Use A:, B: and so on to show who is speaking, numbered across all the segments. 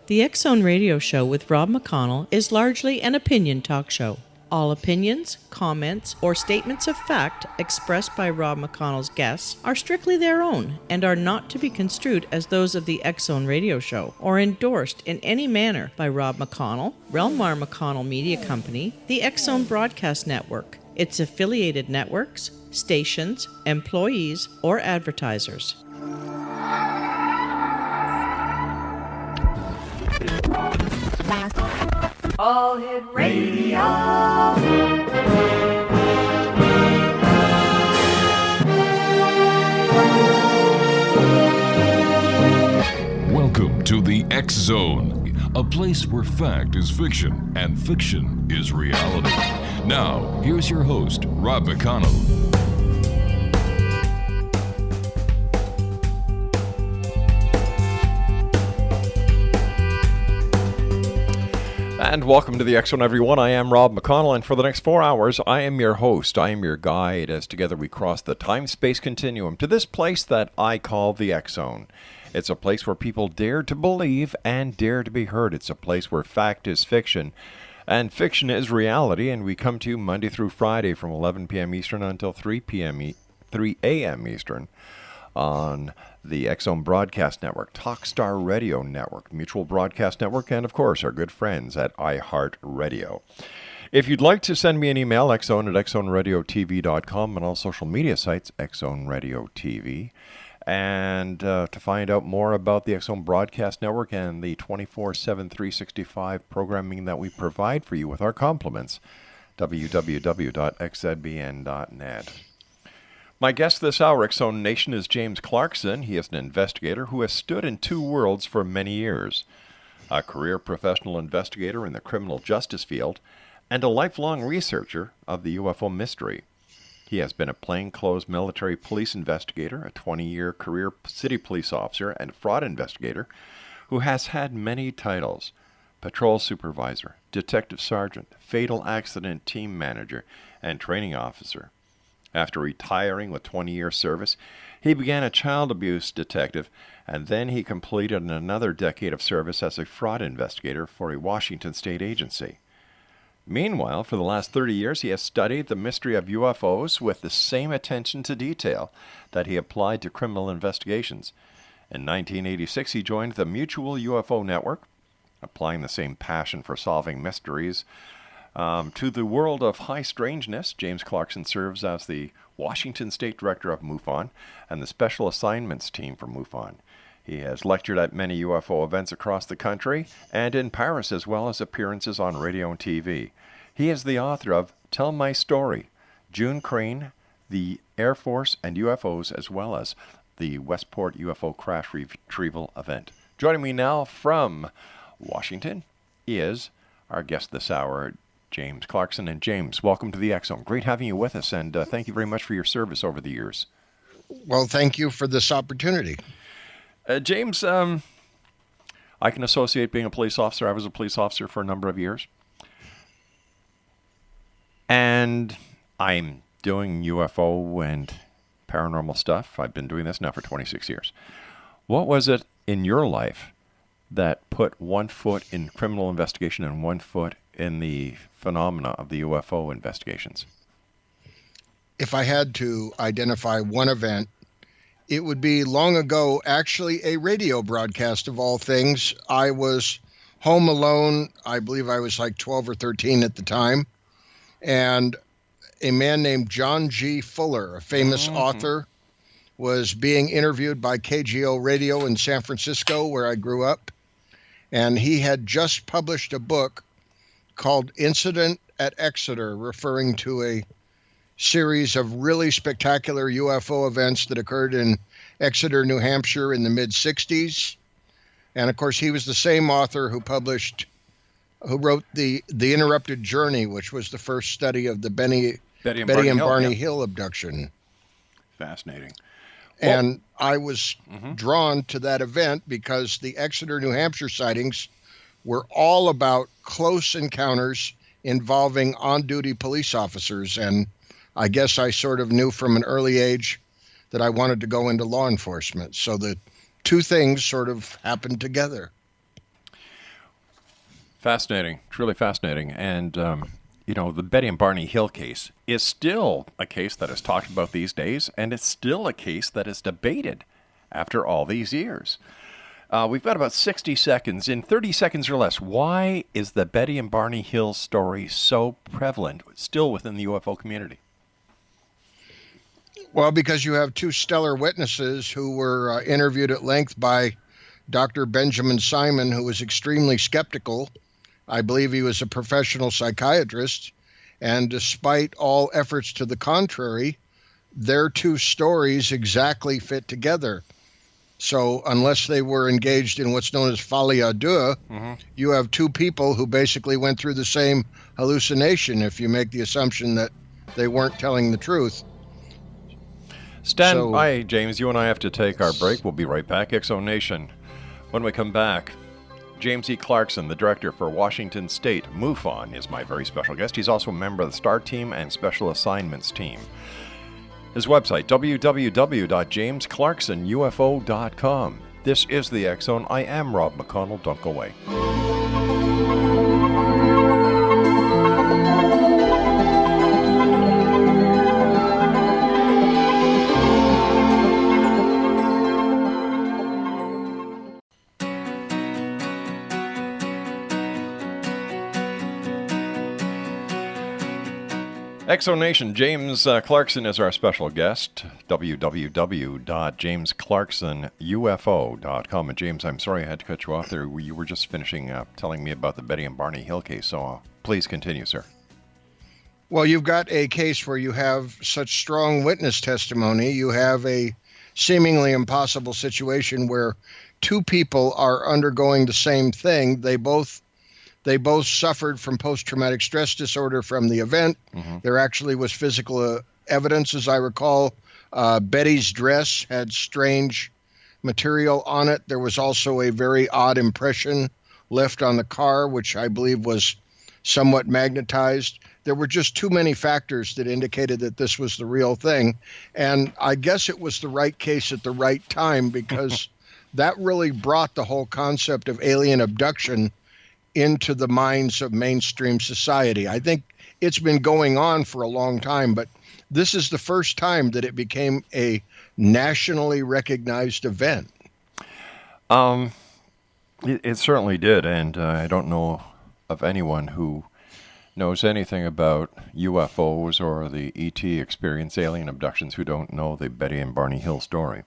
A: The X Zone Radio Show with Rob McConnell is largely an opinion talk show. All opinions, comments, or statements of fact expressed by Rob McConnell's guests are strictly their own and are not to be construed as those of the X Zone Radio Show or endorsed in any manner by Rob McConnell, Relmar McConnell Media Company, the X Zone Broadcast Network, its affiliated networks, stations, employees, or advertisers.
B: All Hit Radio.
C: Welcome to the X Zone, a place where fact is fiction and fiction is reality. Now, here's your host, Rob McConnell.
D: And welcome to the X Zone, everyone. I am Rob McConnell, and for the next 4 hours, I am your host. I am your guide as together we cross the time-space continuum to this place that I call the X Zone. It's a place where people dare to believe and dare to be heard. It's a place where fact is fiction and fiction is reality, and we come to you Monday through Friday from 11 p.m. Eastern until 3 a.m. Eastern on the X Zone Broadcast Network, Talkstar Radio Network, Mutual Broadcast Network, and of course our good friends at iHeartRadio. If you'd like to send me an email, xzone at xzoneradiotv.com, and all social media sites, X Zone Radio TV. And to find out more about the X Zone Broadcast Network and the 24/7, 365 programming that we provide for you with our compliments, www.xzbn.net. My guest this hour, X Zone Nation, is James Clarkson. He is an investigator who has stood in two worlds for many years. A career professional investigator in the criminal justice field and a lifelong researcher of the UFO mystery. He has been a plainclothes military police investigator, a 20-year career city police officer, and fraud investigator who has had many titles: patrol supervisor, detective sergeant, fatal accident team manager, and training officer. After retiring with 20-year service, he began a child abuse detective, and then he completed another decade of service as a fraud investigator for a Washington state agency. Meanwhile, for the last 30 years, he has studied the mystery of UFOs with the same attention to detail that he applied to criminal investigations. In 1986, he joined the Mutual UFO Network, applying the same passion for solving mysteries to the world of High Strangeness. James Clarkson serves as the Washington State Director of MUFON and the Special Assignments Team for MUFON. He has lectured at many UFO events across the country and in Paris, as well as appearances on radio and TV. He is the author of Tell My Story, June Crain, the Air Force and UFOs, as well as the Westport UFO Crash Retrieval event. Joining me now from Washington is our guest this hour, James Clarkson. And James, welcome to the X Zone. Great having you with us, and thank you very much for your service over the years.
E: Well, thank you for this opportunity.
D: James, I can associate being a police officer. I was a police officer for a number of years. And I'm doing UFO and paranormal stuff. I've been doing this now for 26 years. What was it in your life that put one foot in criminal investigation and one foot in the phenomena of the UFO investigations?
E: If I had to identify one event, it would be long ago, actually a radio broadcast of all things. I was home alone. I believe I was like 12 or 13 at the time. And a man named John G. Fuller, a famous author, was being interviewed by KGO Radio in San Francisco, where I grew up. And he had just published a book called Incident at Exeter, referring to a series of really spectacular UFO events that occurred in Exeter, New Hampshire in the mid-60s. And of course, he was the same author who wrote the Interrupted Journey, which was the first study of the Betty and Barney Hill abduction.
D: Fascinating.
E: And I was drawn to that event because the Exeter, New Hampshire sightings were all about close encounters involving on-duty police officers. And I guess I sort of knew from an early age that I wanted to go into law enforcement. So the two things sort of happened together.
D: Fascinating, truly fascinating. And, the Betty and Barney Hill case is still a case that is talked about these days, and it's still a case that is debated after all these years. We've got about 60 seconds. In 30 seconds or less, why is the Betty and Barney Hill story so prevalent still within the UFO community?
E: Well, because you have two stellar witnesses who were interviewed at length by Dr. Benjamin Simon, who was extremely skeptical. I believe he was a professional psychiatrist. And despite all efforts to the contrary, their two stories exactly fit together. So unless they were engaged in what's known as folie à deux, you have two people who basically went through the same hallucination if you make the assumption that they weren't telling the truth.
D: Stand by, James. You and I have to take our break. We'll be right back. X-Zone Nation. When we come back, James E. Clarkson, the director for Washington State MUFON, is my very special guest. He's also a member of the STAR team and Special Assignments team. His website, www.jamesclarksonufo.com. This is the X-Zone. I am Rob McConnell. Don't go away. X-Zone Nation, James Clarkson is our special guest. www.jamesclarksonufo.com. And James, I'm sorry I had to cut you off there. You were just finishing up telling me about the Betty and Barney Hill case, so please continue, sir.
E: Well, you've got a case where you have such strong witness testimony. You have a seemingly impossible situation where two people are undergoing the same thing. They both suffered from post-traumatic stress disorder from the event. There actually was physical evidence, as I recall. Betty's dress had strange material on it. There was also a very odd impression left on the car, which I believe was somewhat magnetized. There were just too many factors that indicated that this was the real thing. And I guess it was the right case at the right time, because that really brought the whole concept of alien abduction into the minds of mainstream society. I think it's been going on for a long time, but this is the first time that it became a nationally recognized event.
D: It certainly did, and I don't know of anyone who knows anything about UFOs or the ET experience, alien abductions, who don't know the Betty and Barney Hill story.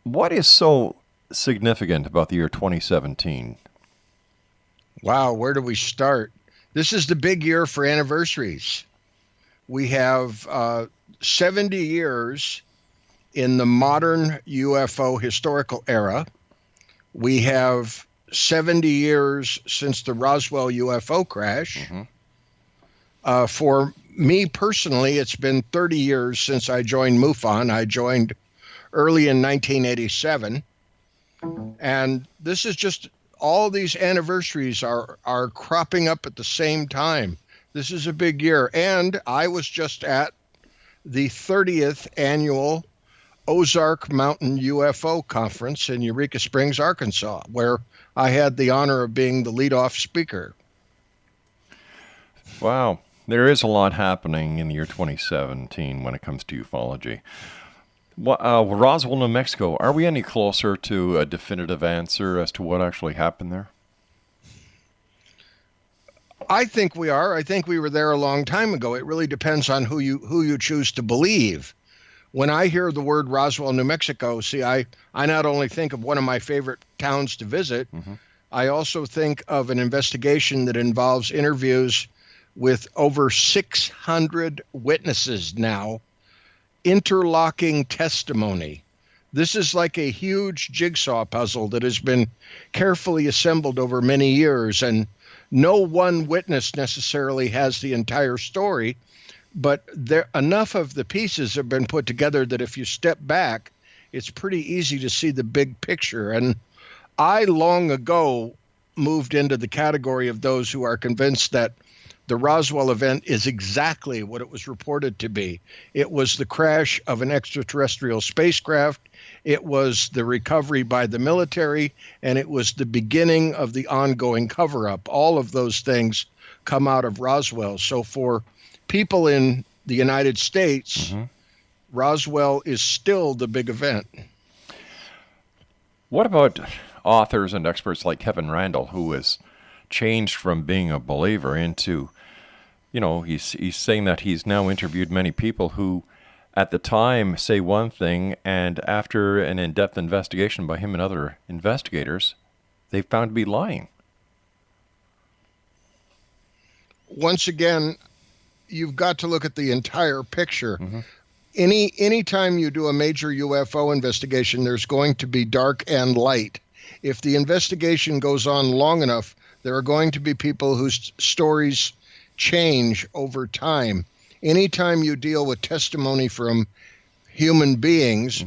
D: What is so significant about the year 2017?
E: Wow, where do we start? This is the big year for anniversaries. We have 70 years in the modern UFO historical era. We have 70 years since the Roswell UFO crash. For me personally, it's been 30 years since I joined MUFON. I joined early in 1987. And this is just, all these anniversaries are cropping up at the same time. This is a big year. And I was just at the 30th annual Ozark Mountain UFO Conference in Eureka Springs, Arkansas, where I had the honor of being the leadoff speaker.
D: Wow. There is a lot happening in the year 2017 when it comes to ufology. Roswell, New Mexico, are we any closer to a definitive answer as to what actually happened there?
E: I think we are. I think we were there a long time ago. It really depends on who you choose to believe. When I hear the word Roswell, New Mexico, see, I not only think of one of my favorite towns to visit, I also think of an investigation that involves interviews with over 600 witnesses now, interlocking testimony. This is like a huge jigsaw puzzle that has been carefully assembled over many years, and no one witness necessarily has the entire story, but enough of the pieces have been put together that if you step back, it's pretty easy to see the big picture. And I long ago moved into the category of those who are convinced that the Roswell event is exactly what it was reported to be. It was the crash of an extraterrestrial spacecraft. it was the recovery by the military, and it was the beginning of the ongoing cover-up. All of those things come out of Roswell. So for people in the United States, Roswell is still the big event.
D: What about authors and experts like Kevin Randall, who has changed from being a believer into, he's saying that he's now interviewed many people who at the time say one thing, and after an in-depth investigation by him and other investigators, they found to be lying.
E: Once again, you've got to look at the entire picture. Anytime you do a major UFO investigation, there's going to be dark and light. If the investigation goes on long enough, there are going to be people whose stories change over time. Anytime you deal with testimony from human beings,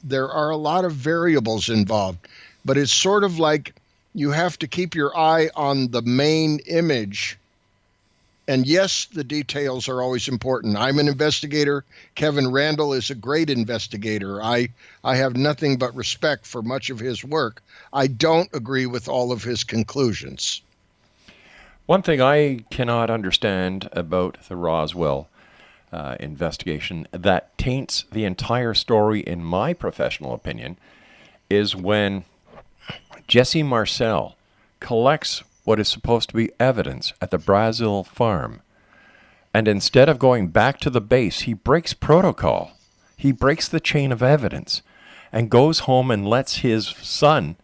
E: there are a lot of variables involved. But it's sort of like you have to keep your eye on the main image. And yes, the details are always important. I'm an investigator. Kevin Randall is a great investigator. I have nothing but respect for much of his work. I don't agree with all of his conclusions.
D: One thing I cannot understand about the Roswell investigation that taints the entire story, in my professional opinion, is when Jesse Marcel collects what is supposed to be evidence at the Brazil farm, and instead of going back to the base, he breaks protocol. He breaks the chain of evidence and goes home and lets his son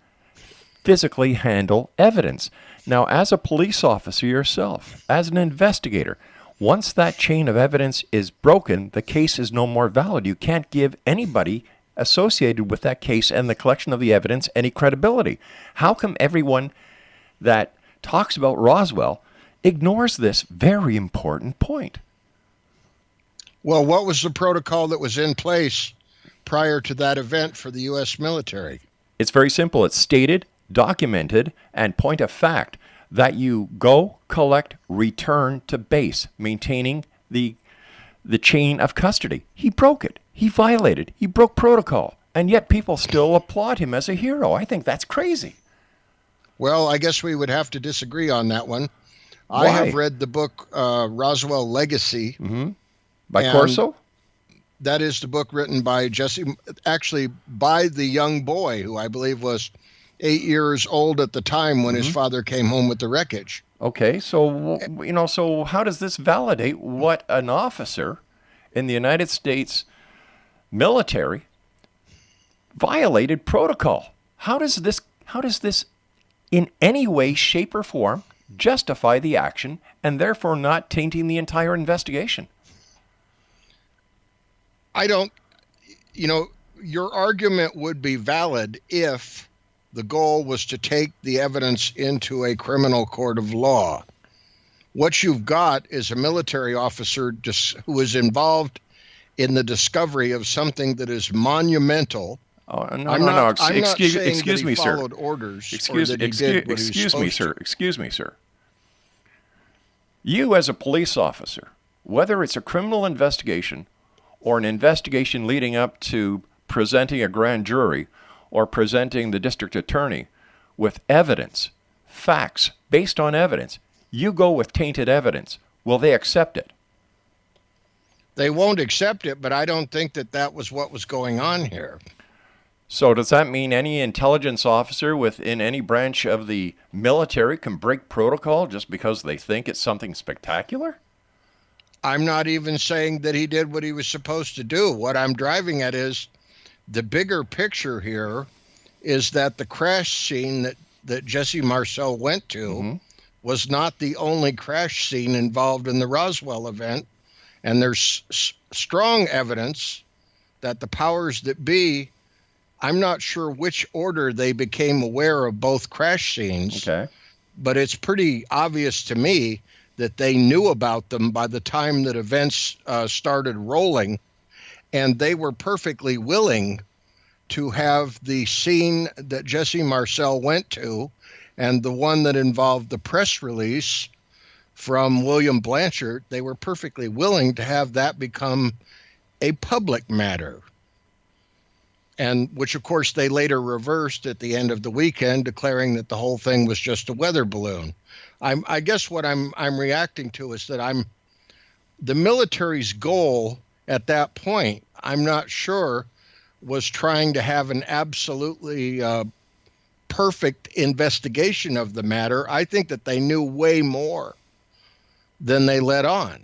D: physically handle evidence. Now, as a police officer yourself, as an investigator, once that chain of evidence is broken, the case is no more valid. You can't give anybody associated with that case and the collection of the evidence any credibility. How come everyone that talks about Roswell ignores this very important point?
E: Well, what was the protocol that was in place prior to that event for the U.S. military?
D: It's very simple. It's stated, documented, and point of fact that you go, collect, return to base, maintaining the chain of custody. He broke it. He violated. He broke protocol. And yet people still applaud him as a hero. I think that's crazy.
E: Well, I guess we would have to disagree on that one.
D: Why?
E: I have read the book Roswell Legacy.
D: By Corso?
E: That is the book written by actually by the young boy who I believe was 8 years old at the time when his father came home with the wreckage.
D: Okay, so, so how does this validate what an officer in the United States military violated protocol? How does this in any way, shape, or form justify the action and therefore not tainting the entire investigation?
E: I don't, your argument would be valid if the goal was to take the evidence into a criminal court of law. What you've got is a military officer who is involved in the discovery of something that is monumental.
D: Oh, no. Excuse me, sir.
E: Followed orders.
D: Excuse me, sir. You as a police officer, whether it's a criminal investigation or an investigation leading up to presenting a grand jury or presenting the district attorney with evidence, facts based on evidence, you go with tainted evidence. Will they accept it?
E: They won't accept it, but I don't think that was what was going on here.
D: So does that mean any intelligence officer within any branch of the military can break protocol just because they think it's something spectacular?
E: I'm not even saying that he did what he was supposed to do. What I'm driving at is the bigger picture here is that the crash scene that Jesse Marcel went to was not the only crash scene involved in the Roswell event. And there's strong evidence that the powers that be, I'm not sure which order they became aware of both crash scenes, but it's pretty obvious to me that they knew about them by the time that events started rolling, and they were perfectly willing to have the scene that Jesse Marcel went to and the one that involved the press release from William Blanchard. They were perfectly willing to have that become a public matter. and which, of course, they later reversed at the end of the weekend, declaring that the whole thing was just a weather balloon. I guess what I'm reacting to is that the military's goal at that point, I'm not sure, was trying to have an absolutely perfect investigation of the matter. I think that they knew way more than they let on.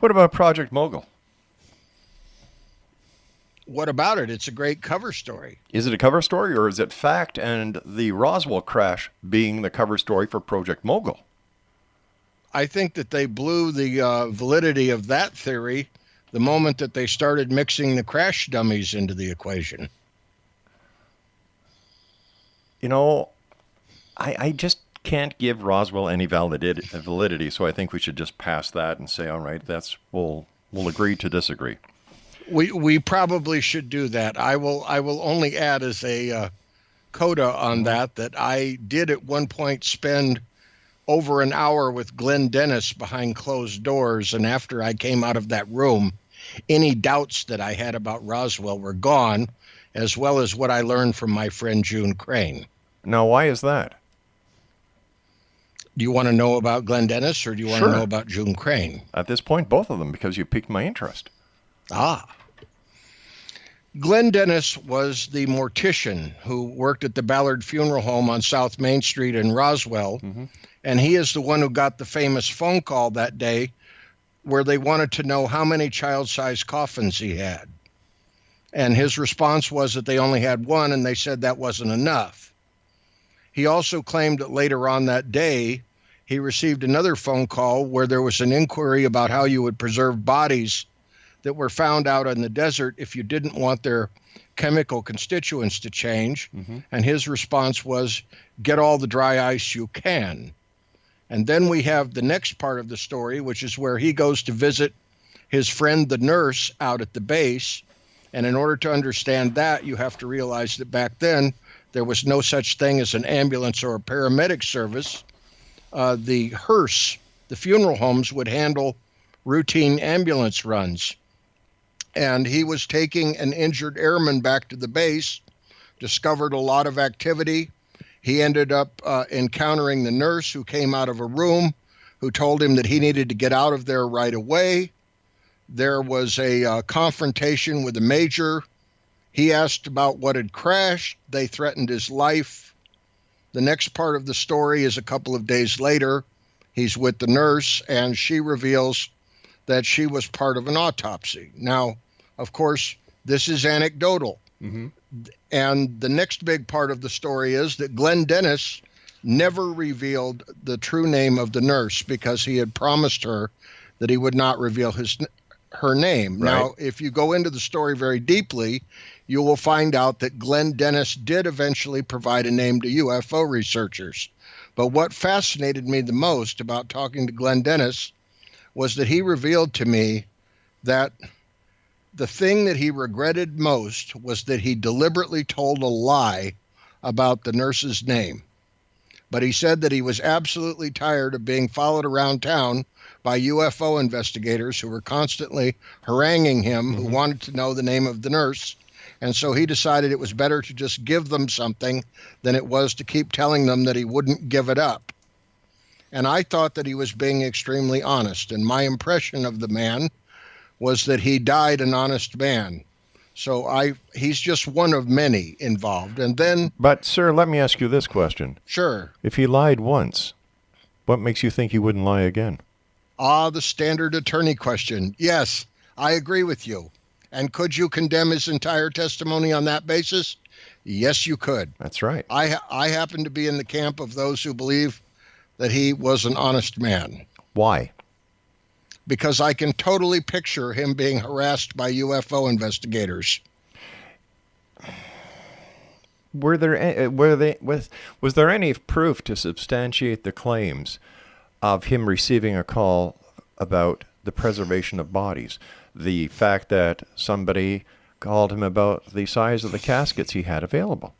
D: What about Project Mogul?
E: What about it? It's a great cover story.
D: Is it a cover story, or is it fact, and the Roswell crash being the cover story for Project Mogul?
E: I think that they blew the validity of that theory the moment that they started mixing the crash dummies into the equation.
D: You know, I just can't give Roswell any validity, so I think we should just pass that and say, all right, we'll agree to disagree.
E: We probably should do that. I will only add as a coda on that I did at one point spend over an hour with Glenn Dennis behind closed doors, and after I came out of that room, any doubts that I had about Roswell were gone, as well as what I learned from my friend June Crain.
D: Now, why is that?
E: Do you want to know about Glenn Dennis, or do you want to know about June Crain?
D: At this point, both of them, because you piqued my interest.
E: Glenn Dennis was the mortician who worked at the Ballard Funeral Home on South Main Street in Roswell, and he is the one who got the famous phone call that day where they wanted to know how many child-sized coffins he had. And his response was that they only had one, and they said that wasn't enough. He also claimed that later on that day, he received another phone call where there was an inquiry about how you would preserve bodies that were found out in the desert if you didn't want their chemical constituents to change. And his response was, get all the dry ice you can. And then we have the next part of the story, which is where he goes to visit his friend, the nurse, out at the base. And in order to understand that, you have to realize that back then, there was no such thing as an ambulance or a paramedic service. The hearse, the funeral homes, would handle routine ambulance runs. And he was taking an injured airman back to the base, discovered a lot of activity. He ended up encountering the nurse, who came out of a room, who told him that he needed to get out of there right away. There was a confrontation with the major. He asked about what had crashed. They threatened his life. The next part of the story is a couple of days later. He's with the nurse, and she reveals that she was part of an autopsy. Now, of course, this is anecdotal. And the next big part of the story is that Glenn Dennis never revealed the true name of the nurse because he had promised her that he would not reveal her name.
D: Right.
E: Now, if you go into the story very deeply, you will find out that Glenn Dennis did eventually provide a name to UFO researchers. But what fascinated me the most about talking to Glenn Dennis was that he revealed to me that the thing that he regretted most was that he deliberately told a lie about the nurse's name. But he said that he was absolutely tired of being followed around town by UFO investigators who were constantly haranguing him, who wanted to know the name of the nurse. And so he decided it was better to just give them something than it was to keep telling them that he wouldn't give it up. And I thought that he was being extremely honest. And my impression of the man was that he died an honest man. So he's just one of many involved. And then...
D: But, sir, let me ask you this question.
E: Sure.
D: If he lied once, what makes you think he wouldn't lie again?
E: The standard attorney question. Yes, I agree with you. And could you condemn his entire testimony on that basis? Yes, you could.
D: That's right.
E: I happen to be in the camp of those who believe that he was an honest man.
D: Why?
E: Because I can totally picture him being harassed by UFO investigators.
D: Was there any proof to substantiate the claims of him receiving a call about the preservation of bodies? The fact that somebody called him about the size of the caskets he had available.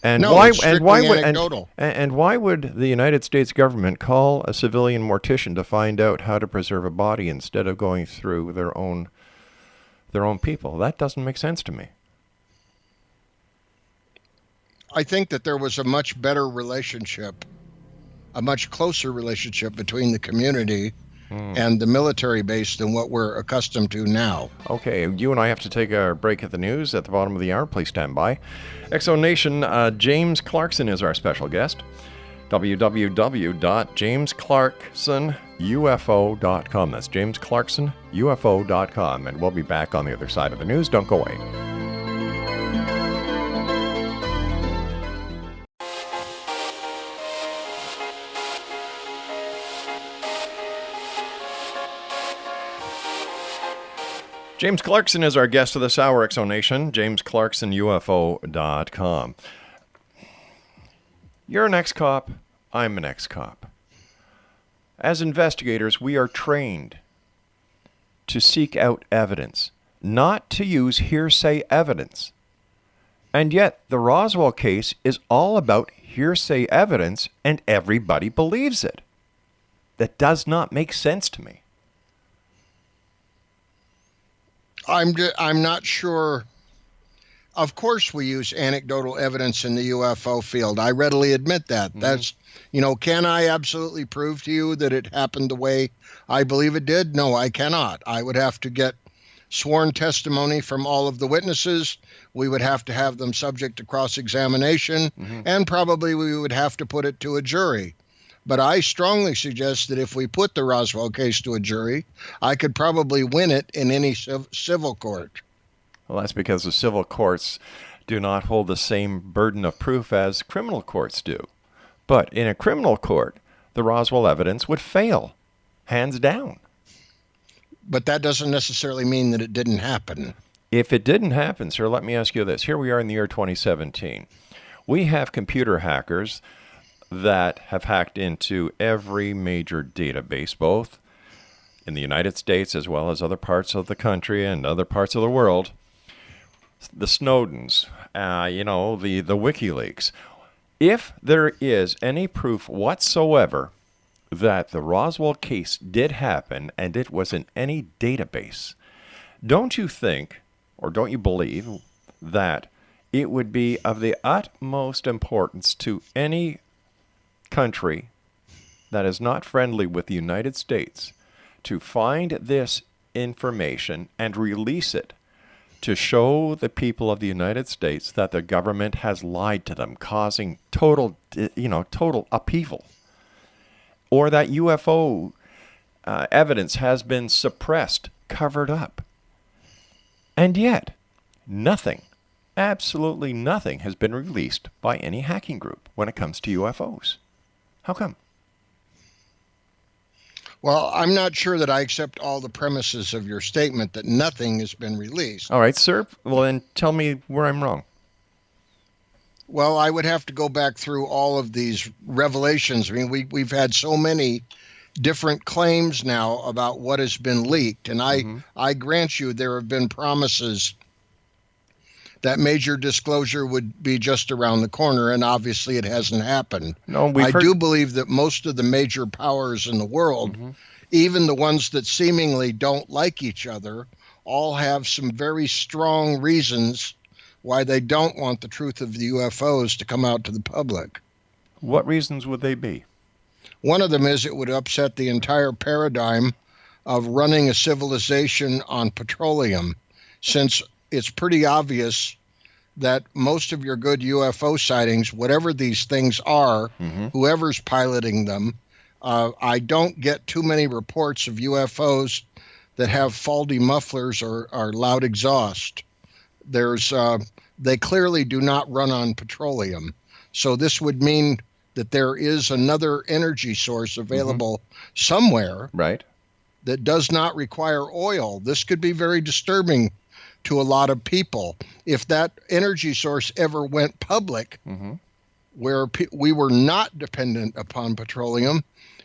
D: And
E: no,
D: why?
E: It's
D: And why would?
E: anecdotal.
D: And why would the United States government call a civilian mortician to find out how to preserve a body instead of going through their own people? That doesn't make sense to me.
E: I think that there was a much better relationship, a much closer relationship between the community and the military base than what we're accustomed to now.
D: Okay, you and I have to take a break at the news at the bottom of the hour. Please stand by. Exo Nation, James Clarkson is our special guest. www.jamesclarksonufo.com. That's jamesclarksonufo.com. And we'll be back on the other side of the news. Don't go away. James Clarkson is our guest of this hour, Exo Nation. JamesClarksonUFO.com. You're an ex-cop. I'm an ex-cop. As investigators, we are trained to seek out evidence, not to use hearsay evidence. And yet, the Roswell case is all about hearsay evidence, and everybody believes it. That does not make sense to me.
E: I'm not sure. Of course, we use anecdotal evidence in the UFO field. I readily admit that. That's, can I absolutely prove to you that it happened the way I believe it did? No, I cannot. I would have to get sworn testimony from all of the witnesses. We would have to have them subject to cross-examination, and probably we would have to put it to a jury. But I strongly suggest that if we put the Roswell case to a jury, I could probably win it in any civil court.
D: Well, that's because the civil courts do not hold the same burden of proof as criminal courts do. But in a criminal court, the Roswell evidence would fail, hands down.
E: But that doesn't necessarily mean that it didn't happen.
D: If it didn't happen, sir, let me ask you this. Here we are in the year 2017. We have computer hackers that have hacked into every major database, both in the United States as well as other parts of the country and other parts of the world. The Snowdens, the WikiLeaks. If there is any proof whatsoever that the Roswell case did happen and it was in any database, don't you think, or don't you believe, that it would be of the utmost importance to any country that is not friendly with the United States to find this information and release it to show the people of the United States that the government has lied to them, causing total upheaval, or that UFO evidence has been suppressed, covered up. And yet, nothing, absolutely nothing has been released by any hacking group when it comes to UFOs. How come?
E: Well, I'm not sure that I accept all the premises of your statement that nothing has been released.
D: All right, sir. Well, then tell me where I'm wrong.
E: Well, I would have to go back through all of these revelations. I mean, we've had so many different claims now about what has been leaked. And I grant you there have been promises that major disclosure would be just around the corner, and obviously it hasn't happened.
D: No,
E: I do believe that most of the major powers in the world, even the ones that seemingly don't like each other, all have some very strong reasons why they don't want the truth of the UFOs to come out to the public.
D: What reasons would they be?
E: One of them is it would upset the entire paradigm of running a civilization on petroleum, since it's pretty obvious that most of your good UFO sightings, whatever these things are, whoever's piloting them, I don't get too many reports of UFOs that have faulty mufflers or loud exhaust. They clearly do not run on petroleum. So this would mean that there is another energy source available somewhere,
D: right,
E: that does not require oil. This could be very disturbing to a lot of people. If that energy source ever went public, where we were not dependent upon petroleum,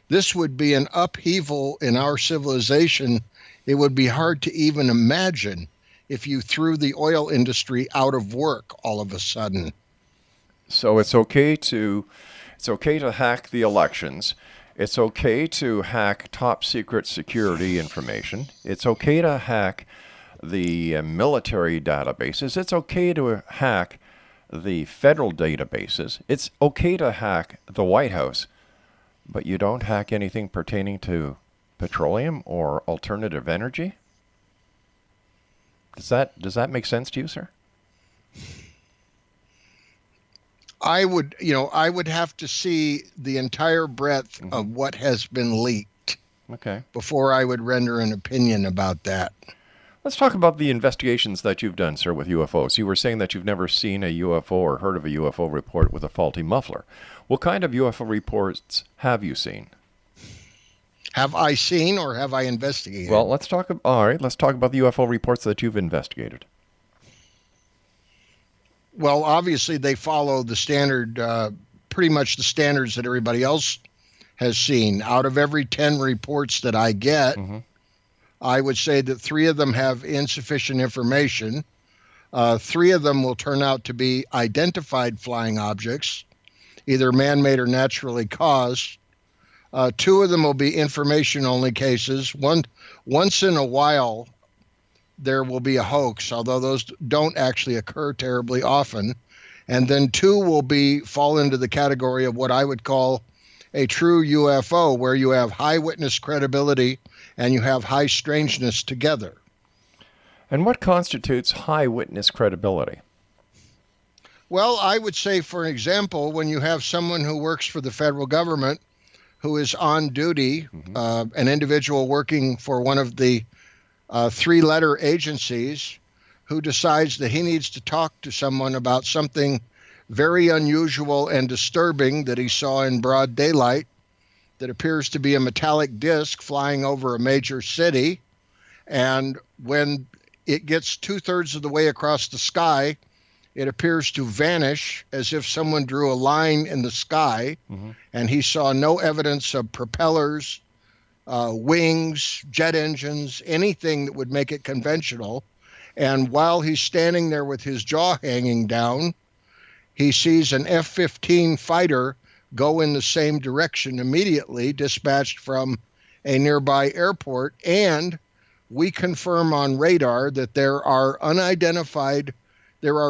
E: this would be an upheaval in our civilization. It would be hard to even imagine if you threw the oil industry out of work all of a sudden.
D: So it's okay to hack the elections. It's okay to hack top secret security information. It's okay to hack the military databases. It's okay to hack the federal databases. It's okay to hack the White House, but you don't hack anything pertaining to petroleum or alternative energy? Does that make sense to you, sir?
E: I would have to see the entire breadth of what has been leaked before I would render an opinion about that.
D: Let's talk about the investigations that you've done, sir, with UFOs. You were saying that you've never seen a UFO or heard of a UFO report with a faulty muffler. What kind of UFO reports have you seen?
E: Have I seen or have I investigated?
D: Well, let's talk about the UFO reports that you've investigated.
E: Well, obviously they follow the standard, pretty much the standards that everybody else has seen. Out of every 10 reports that I get, I would say that 3 of them have insufficient information. 3 of them will turn out to be identified flying objects, either man-made or naturally caused. 2 of them will be information-only cases. Once in a while, there will be a hoax, although those don't actually occur terribly often. And then 2 will fall into the category of what I would call a true UFO, where you have high witness credibility and you have high strangeness together.
D: And what constitutes high witness credibility?
E: Well, I would say, for example, when you have someone who works for the federal government who is on duty, an individual working for one of the 3-letter agencies who decides that he needs to talk to someone about something very unusual and disturbing that he saw in broad daylight that appears to be a metallic disc flying over a major city. And when it gets 2/3 of the way across the sky, it appears to vanish as if someone drew a line in the sky, and he saw no evidence of propellers, wings, jet engines, anything that would make it conventional. And while he's standing there with his jaw hanging down, he sees an F-15 fighter go in the same direction immediately, dispatched from a nearby airport. And we confirm on radar that there are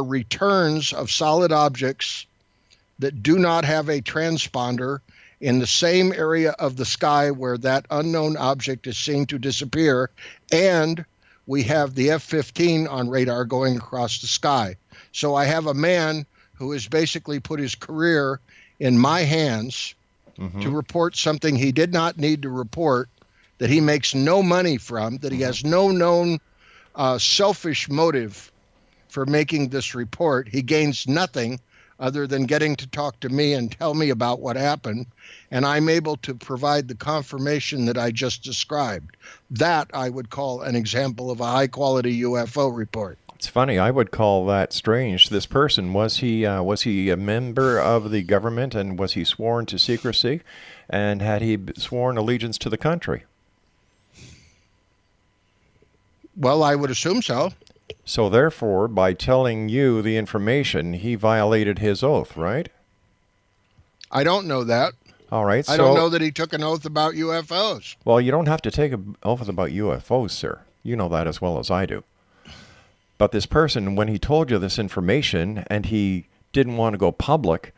E: returns of solid objects that do not have a transponder in the same area of the sky where that unknown object is seen to disappear. And we have the F-15 on radar going across the sky. So I have a man who has basically put his career in my hands to report something he did not need to report, that he makes no money from, that he has no known selfish motive for making this report. He gains nothing other than getting to talk to me and tell me about what happened, and I'm able to provide the confirmation that I just described. That I would call an example of a high-quality UFO report.
D: It's funny. I would call that strange. This person, was he a member of the government, and was he sworn to secrecy, and had he sworn allegiance to the country?
E: Well, I would assume so.
D: So therefore, by telling you the information, he violated his oath, right?
E: I don't know that.
D: All right.
E: I don't know that he took an oath about UFOs.
D: Well, you don't have to take an oath about UFOs, sir. You know that as well as I do. But this person, when he told you this information and he didn't want to go public,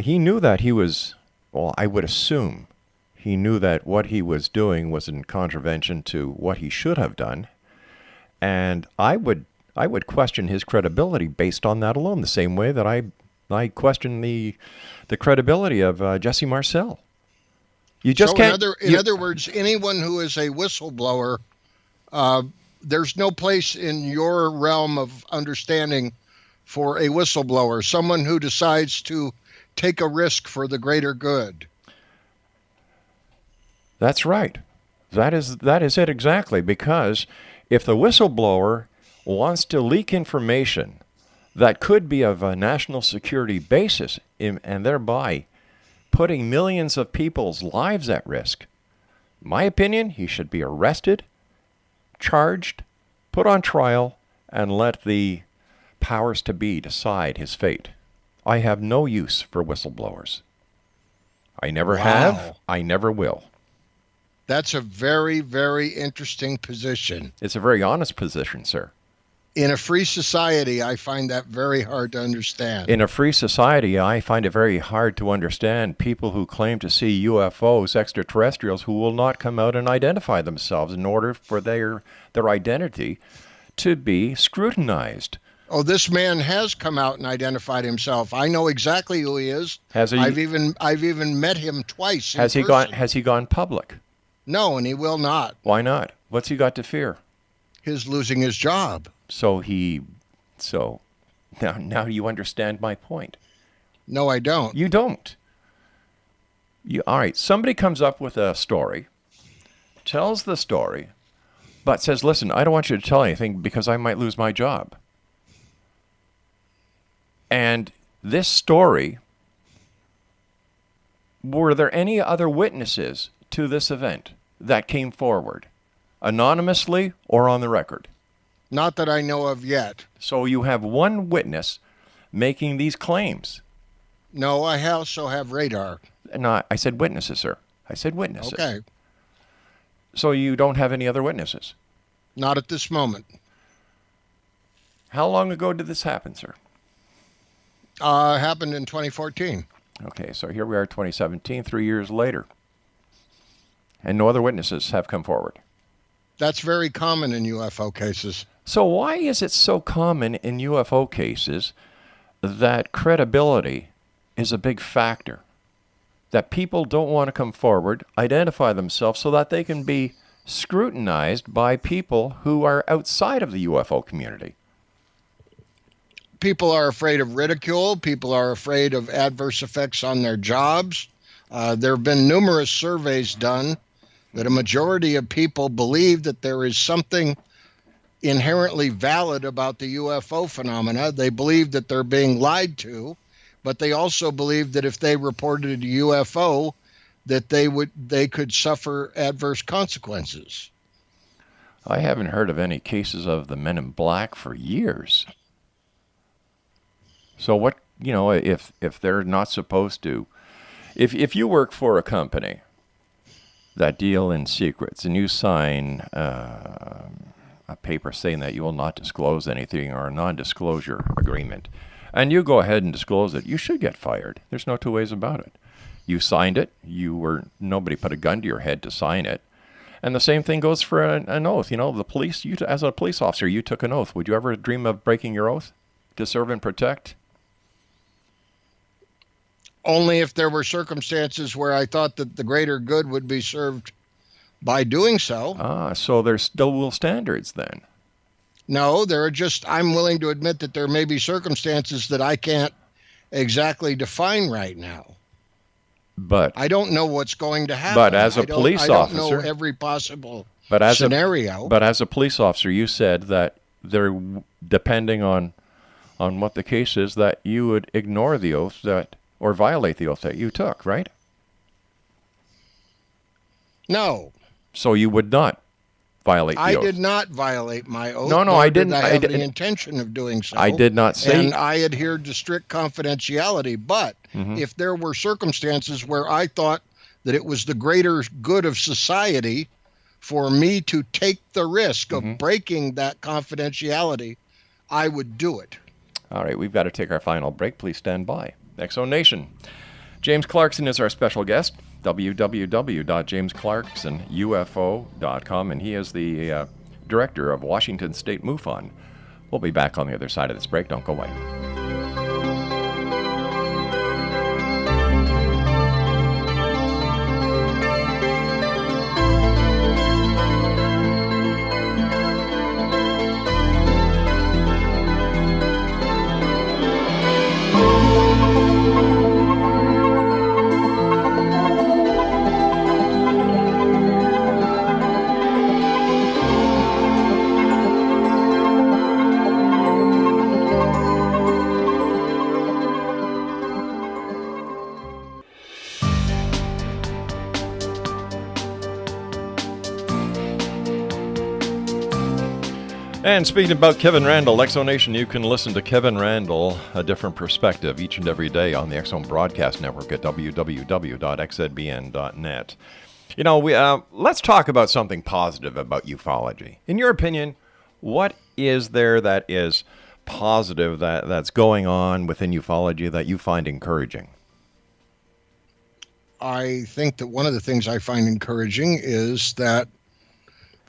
D: he knew that he was, well, I would assume, he knew that what he was doing was in contravention to what he should have done. And I would question his credibility based on that alone, the same way that I question the credibility of Jesse Marcel. You just can't.
E: In other words, anyone who is a whistleblower, there's no place in your realm of understanding for a whistleblower, someone who decides to take a risk for the greater good.
D: That's right. That is it exactly, because if the whistleblower wants to leak information that could be of a national security basis and thereby putting millions of people's lives at risk, in my opinion, he should be arrested, charged, put on trial, and let the powers to be decide his fate. I have no use for whistleblowers. I never have. I never will.
E: That's a very, very interesting position.
D: It's a very honest position, sir.
E: In a free society, I find that very hard to understand.
D: In a free society, I find it very hard to understand people who claim to see UFOs, extraterrestrials, who will not come out and identify themselves in order for their identity to be scrutinized.
E: Oh, this man has come out and identified himself. I know exactly who he is.
D: Has he?
E: I've even met him twice.
D: Has he gone public?
E: No, and he will not.
D: Why not? What's he got to fear?
E: His losing his job.
D: So now you understand my point.
E: No, I don't.
D: You don't. All right, somebody comes up with a story, tells the story, but says, listen, I don't want you to tell anything because I might lose my job. And this story, were there any other witnesses to this event that came forward, anonymously or on the record?
E: Not that I know of yet.
D: So you have one witness making these claims.
E: No, I also have radar.
D: No, I said witnesses, sir. I said witnesses.
E: Okay.
D: So you don't have any other witnesses?
E: Not at this moment.
D: How long ago did this happen, sir?
E: Happened in 2014.
D: Okay, so here we are, 2017, 3 years later. And no other witnesses have come forward.
E: That's very common in UFO cases.
D: So why is it so common in UFO cases that credibility is a big factor? That people don't want to come forward, identify themselves so that they can be scrutinized by people who are outside of the UFO community?
E: People are afraid of ridicule. People are afraid of adverse effects on their jobs. There have been numerous surveys done that a majority of people believe that there is something inherently valid about the UFO phenomena. They believe that they're being lied to, but they also believe that if they reported a UFO, that they could suffer adverse consequences.
D: I haven't heard of any cases of the Men in Black for years. So what, if they're not supposed to, if you work for a company that deal in secrets and you sign a paper saying that you will not disclose anything or a non-disclosure agreement, and you go ahead and disclose it, you should get fired. There's no two ways about it. You signed it. Nobody put a gun to your head to sign it. And the same thing goes for an oath. The police, as a police officer, you took an oath. Would you ever dream of breaking your oath to serve and protect?
E: Only if there were circumstances where I thought that the greater good would be served by doing so.
D: So there's double standards then.
E: No, I'm willing to admit that there may be circumstances that I can't exactly define right now.
D: But
E: I don't know what's going to happen.
D: But as a police officer,
E: I don't know every possible
D: scenario. But as a police officer, you said that depending on what the case is, that you would ignore the oath or violate the oath that you took, right?
E: No.
D: So you would not violate the oath.
E: I did not violate my oath.
D: No, I didn't.
E: I have the intention of doing so.
D: I did not say.
E: And I adhered to strict confidentiality. But if there were circumstances where I thought that it was the greater good of society for me to take the risk of breaking that confidentiality, I would do it.
D: All right, we've got to take our final break. Please stand by. Exo Nation. James Clarkson is our special guest. www.jamesclarksonufo.com, and he is the director of Washington State MUFON. We'll be back on the other side of this break. Don't go away. And speaking about Kevin Randall, Exo Nation, you can listen to Kevin Randall, A Different Perspective, each and every day on the Exo Broadcast Network at www.xzbn.net. Let's talk about something positive about ufology. In your opinion, What is there that is positive that's going on within ufology that you find encouraging?
E: I think that one of the things I find encouraging is that,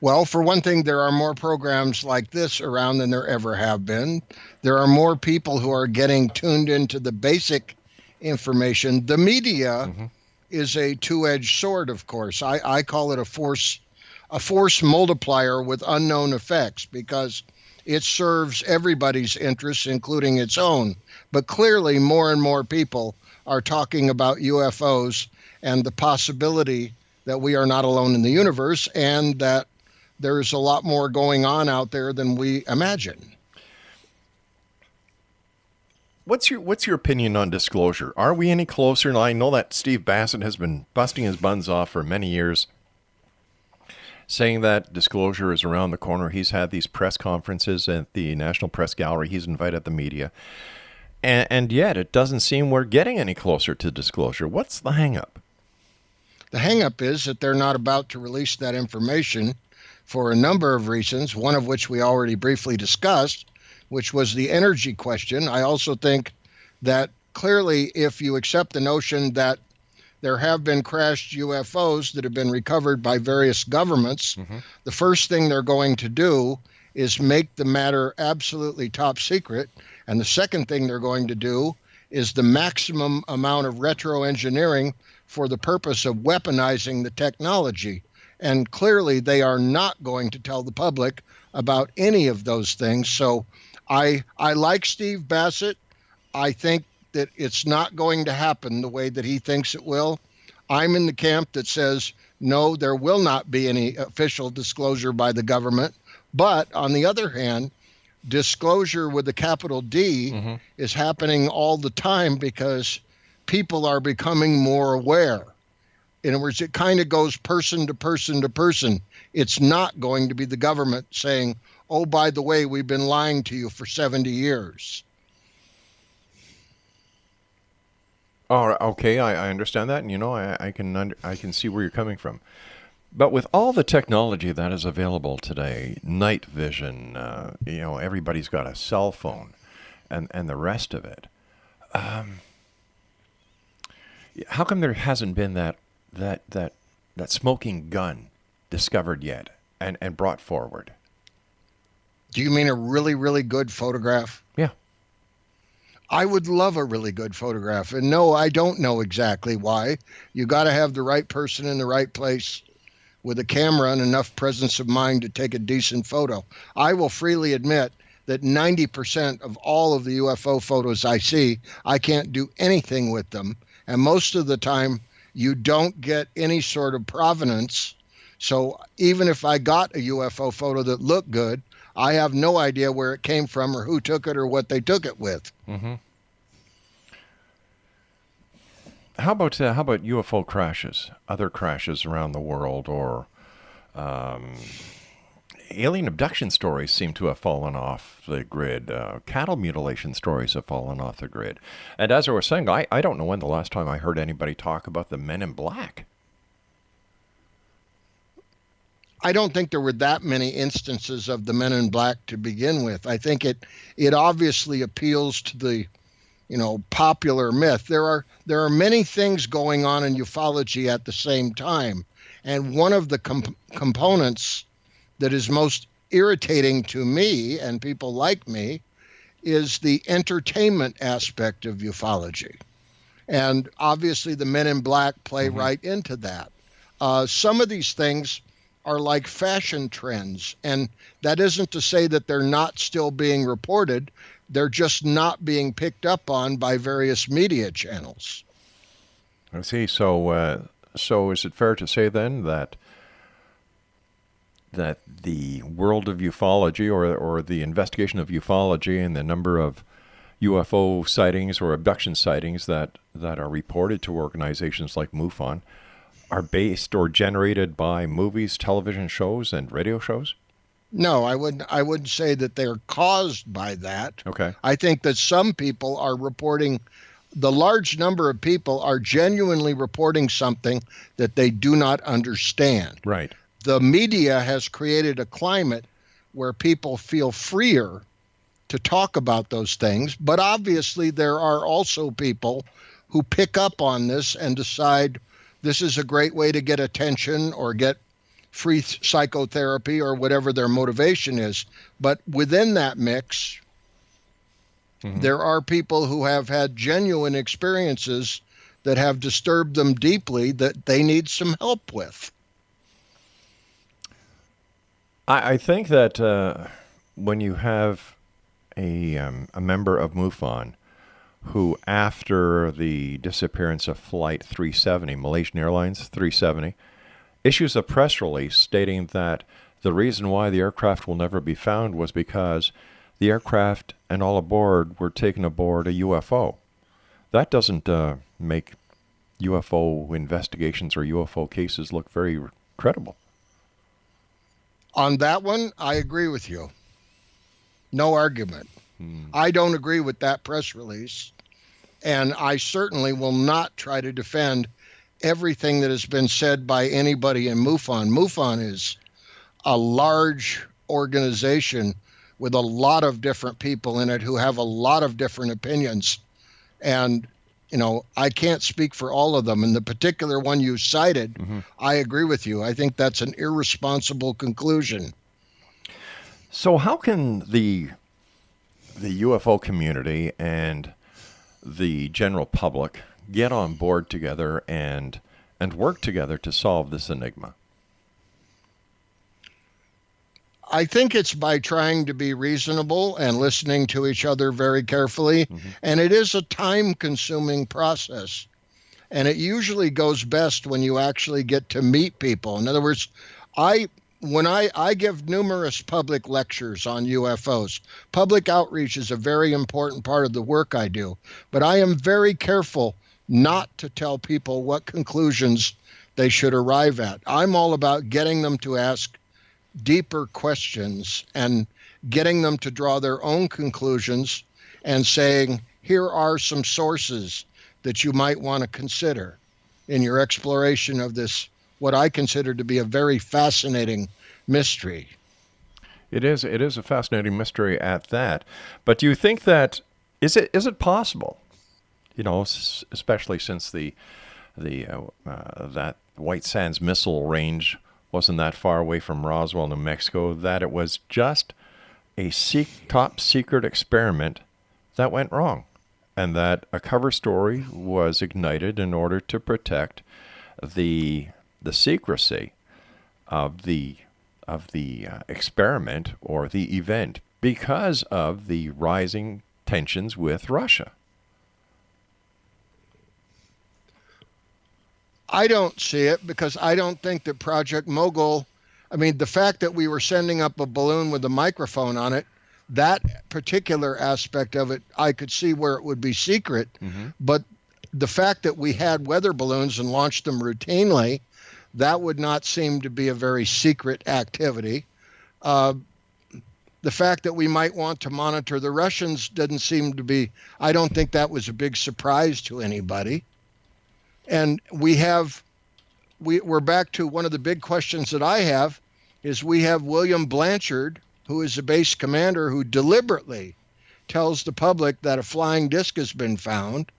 E: well, for one thing, there are more programs like this around than there ever have been. There are more people who are getting tuned into the basic information. The media is a two-edged sword, of course. I call it a force multiplier with unknown effects, because it serves everybody's interests, including its own. But clearly, more and more people are talking about UFOs and the possibility that we are not alone in the universe, and that there's a lot more going on out there than we imagine.
D: What's your opinion on disclosure? Are we any closer? And I know that Steve Bassett has been busting his buns off for many years, saying that disclosure is around the corner. He's had these press conferences at the National Press Gallery. He's invited the media. And yet it doesn't seem we're getting any closer to disclosure. What's the hang-up?
E: The hang-up is that they're not about to release that information for a number of reasons, one of which we already briefly discussed, which was the energy question. I also think that clearly, if you accept the notion that there have been crashed UFOs that have been recovered by various governments, the first thing they're going to do is make the matter absolutely top secret. And the second thing they're going to do is the maximum amount of retro-engineering for the purpose of weaponizing the technology. And clearly, they are not going to tell the public about any of those things. So I like Steve Bassett. I think that it's not going to happen the way that he thinks it will. I'm in the camp that says, no, there will not be any official disclosure by the government. But on the other hand, disclosure with a capital D is happening all the time because people are becoming more aware. In other words, it kind of goes person to person to person. It's not going to be the government saying, oh, by the way, we've been lying to you for 70 years.
D: Oh, okay, I understand that, and I can see where you're coming from. But with all the technology that is available today, night vision, everybody's got a cell phone, and the rest of it. How come there hasn't been that smoking gun discovered yet and brought forward?
E: Do you mean a really, really good photograph?
D: Yeah.
E: I would love a really good photograph. And no, I don't know exactly why. You got to have the right person in the right place with a camera and enough presence of mind to take a decent photo. I will freely admit that 90% of all of the UFO photos I see, I can't do anything with them. And most of the time, you don't get any sort of provenance. So even if I got a UFO photo that looked good, I have no idea where it came from or who took it or what they took it with.
D: How about UFO crashes, other crashes around the world, or alien abduction stories seem to have fallen off the grid. Cattle mutilation stories have fallen off the grid. And as I was saying, I don't know when the last time I heard anybody talk about the Men in Black.
E: I don't think there were that many instances of the Men in Black to begin with. I think it obviously appeals to the, popular myth. There are many things going on in ufology at the same time, and one of the components that is most irritating to me and people like me is the entertainment aspect of ufology, and obviously the Men in Black play right into that. Some of these things are like fashion trends, and that isn't to say that they're not still being reported. They're just not being picked up on by various media channels.
D: I see. So is it fair to say then that the world of ufology, or the investigation of ufology, and the number of UFO sightings or abduction sightings that are reported to organizations like MUFON are based or generated by movies, television shows, and radio shows?
E: No, I wouldn't say that they're caused by that.
D: Okay.
E: I think that some people are reporting, the large number of people are genuinely reporting something that they do not understand.
D: Right.
E: The media has created a climate where people feel freer to talk about those things. But obviously, there are also people who pick up on this and decide this is a great way to get attention or get free psychotherapy or whatever their motivation is. But within that mix, there are people who have had genuine experiences that have disturbed them deeply that they need some help with.
D: I think that when you have a member of MUFON who, after the disappearance of Flight 370, Malaysian Airlines 370, issues a press release stating that the reason why the aircraft will never be found was because the aircraft and all aboard were taken aboard a UFO. That doesn't make UFO investigations or UFO cases look very credible.
E: On that one, I agree with you. No argument. I don't agree with that press release, and I certainly will not try to defend everything that has been said by anybody in MUFON. MUFON is a large organization with a lot of different people in it who have a lot of different opinions. And, you know, I can't speak for all of them. And the particular one you cited, I agree with you. I think that's an irresponsible conclusion.
D: So how can the UFO community and the general public get on board together and work together to solve this enigma?
E: I think it's by trying to be reasonable and listening to each other very carefully. And it is a time-consuming process. And it usually goes best when you actually get to meet people. In other words, when I give numerous public lectures on UFOs. Public outreach is a very important part of the work I do. But I am very careful not to tell people what conclusions they should arrive at. I'm all about getting them to ask deeper questions and getting them to draw their own conclusions and saying, here are some sources that you might want to consider in your exploration of this, what I consider to be a very fascinating mystery.
D: It is a fascinating mystery at that. But do you think that, is it possible, you know, especially since that White Sands missile range wasn't that far away from Roswell, New Mexico, that it was just a top secret experiment that went wrong, and that a cover story was ignited in order to protect the secrecy of the experiment or the event because of the rising tensions with Russia?
E: I don't see it because I don't think that Project Mogul, I mean, the fact that we were sending up a balloon with a microphone on it, that particular aspect of it, I could see where it would be secret. But the fact that we had weather balloons and launched them routinely, that would not seem to be a very secret activity. The fact that we might want to monitor the Russians doesn't seem to be, I don't think that was a big surprise to anybody. And we're back to one of the big questions that I have is we have William Blanchard, who is a base commander who deliberately tells the public that a flying disc has been found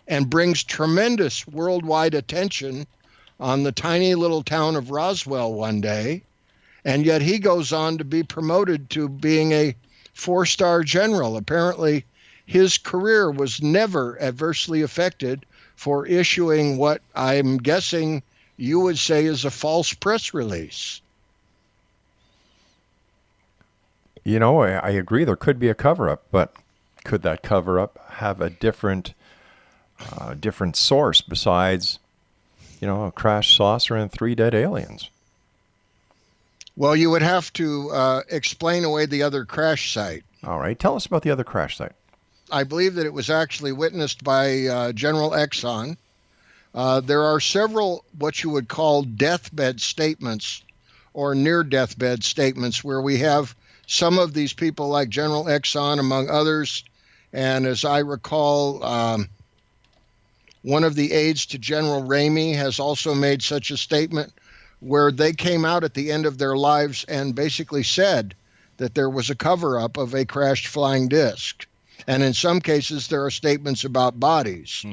E: and brings tremendous worldwide attention on the tiny little town of Roswell one day. And yet he goes on to be promoted to being a 4-star general. Apparently his career was never adversely affected for issuing what I'm guessing you would say is a false press release.
D: You know, I agree there could be a cover-up, but could that cover-up have a different source besides, you know, a crashed saucer and 3 dead aliens?
E: Well, you would have to explain away the other crash site.
D: All right. Tell us about the other crash site.
E: I believe that it was actually witnessed by General Exxon. There are several what you would call deathbed statements or near deathbed statements where we have some of these people like General Exxon, among others. And as I recall, one of the aides to General Ramey has also made such a statement where they came out at the end of their lives and basically said that there was a cover-up of a crashed flying disc. And in some cases, there are statements about bodies.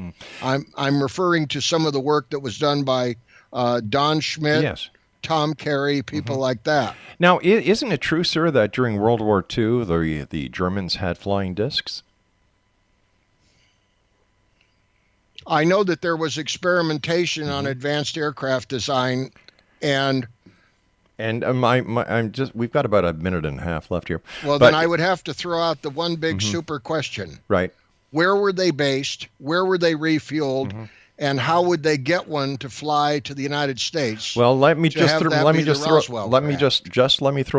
E: I'm referring to some of the work that was done by Don Schmidt,
D: Yes.
E: Tom Carey, people like that.
D: Now, isn't it true, sir, that during World War II, the Germans had flying discs?
E: I know that there was experimentation on advanced aircraft design, and
D: we've got about a minute and a half left here.
E: well, then I would have to throw out the one big super question.
D: Right.
E: Where were they based? Where were they refueled? And how would they get one to fly to the United States?
D: Well, let me just throw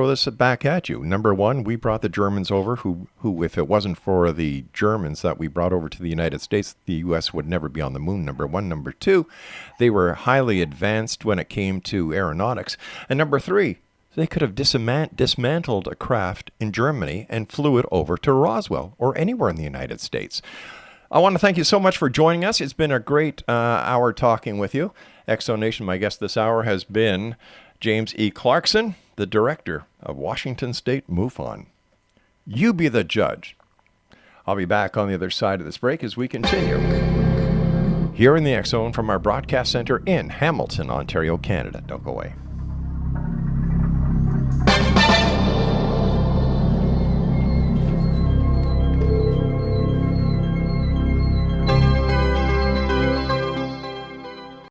D: this back at you. Number one, we brought the Germans over, who if it wasn't for the Germans that we brought over to the United States, the U.S. would never be on the moon. Number one. Number two, they were highly advanced when it came to aeronautics. And number three, they could have dismantled a craft in Germany and flew it over to Roswell or anywhere in the United States. I want to thank you so much for joining us. It's been a great hour talking with you. Exo Nation, my guest this hour has been James E. Clarkson, the director of Washington State MUFON. You be the judge. I'll be back on the other side of this break as we continue here in the X Zone from our broadcast center in Hamilton, Ontario, Canada. Don't go away.